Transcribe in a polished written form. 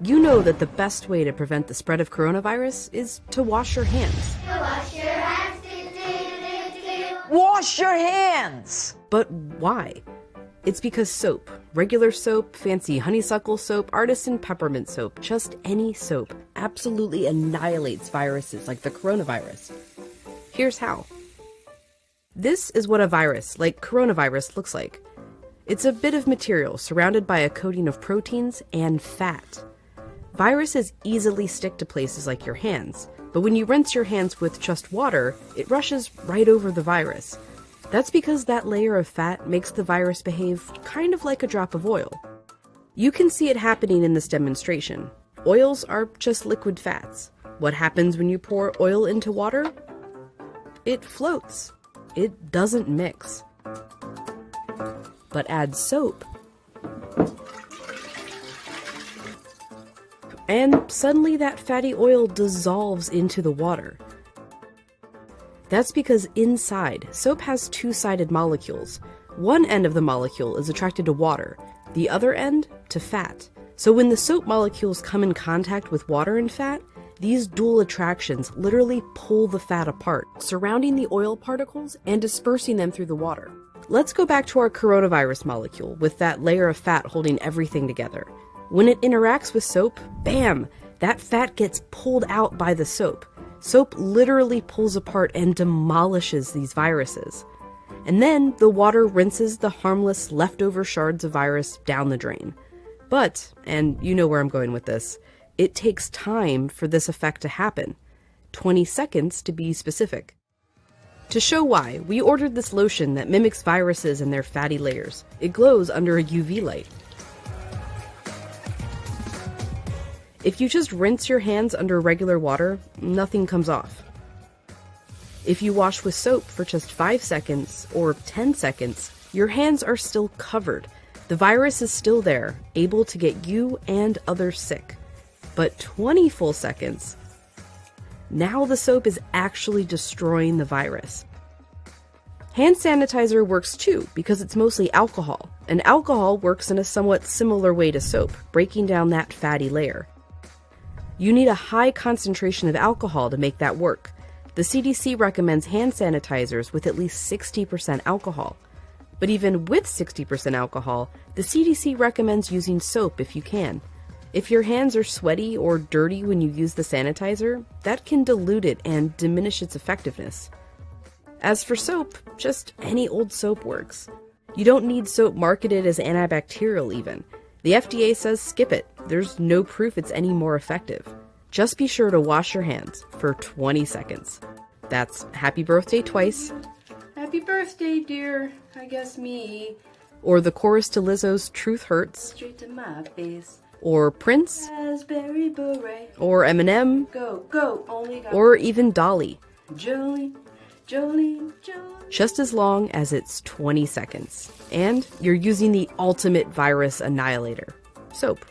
You know that the best way to prevent the spread of coronavirus is to wash your hands. Wash your hands. Wash your hands! But why? It's because soap, regular soap, fancy honeysuckle soap, artisan peppermint soap, just any soap, absolutely annihilates viruses like the coronavirus. Here's how. This is what a virus, like coronavirus, looks like. It's a bit of material surrounded by a coating of proteins and fat. Viruses easily stick to places like your hands, but when you rinse your hands with just water, it rushes right over the virus. That's because that layer of fat makes the virus behave kind of like a drop of oil. You can see it happening in this demonstration. Oils are just liquid fats. What happens when you pour oil into water? It floats. It doesn't mix. But add soap, and suddenly that fatty oil dissolves into the water. That's because inside, soap has two-sided molecules. One end of the molecule is attracted to water, the other end to fat. So when the soap molecules come in contact with water and fat, these dual attractions literally pull the fat apart, surrounding the oil particles and dispersing them through the water. Let's go back to our coronavirus molecule with that layer of fat holding everything together. When it interacts with soap, bam, that fat gets pulled out by the soap. Soap literally pulls apart and demolishes these viruses. And then the water rinses the harmless leftover shards of virus down the drain. But, and you know where I'm going with this, it takes time for this effect to happen. 20 seconds to be specific. To show why, we ordered this lotion that mimics viruses and their fatty layers. It glows under a UV light. If you just rinse your hands under regular water, nothing comes off. If you wash with soap for just 5 seconds or 10 seconds, your hands are still covered. The virus is still there, able to get you and others sick. But 20 full seconds, now the soap is actually destroying the virus. Hand sanitizer works too because it's mostly alcohol, and alcohol works in a somewhat similar way to soap, breaking down that fatty layer. You need a high concentration of alcohol to make that work. The CDC recommends hand sanitizers with at least 60% alcohol. But even with 60% alcohol, the CDC recommends using soap if you can. If your hands are sweaty or dirty when you use the sanitizer, that can dilute it and diminish its effectiveness. As for soap, just any old soap works. You don't need soap marketed as antibacterial even. The FDA says skip it. There's no proof it's any more effective. Just be sure to wash your hands for 20 seconds. That's happy birthday twice. Happy birthday, dear. I guess me. Or the chorus to Lizzo's Truth Hurts. Straight to my face. Or Prince. Raspberry beret. Or Eminem. Go, go, only go. Or even Dolly. Jolene, Jolene, Jolene. Just as long as it's 20 seconds. And you're using the ultimate virus annihilator, soap.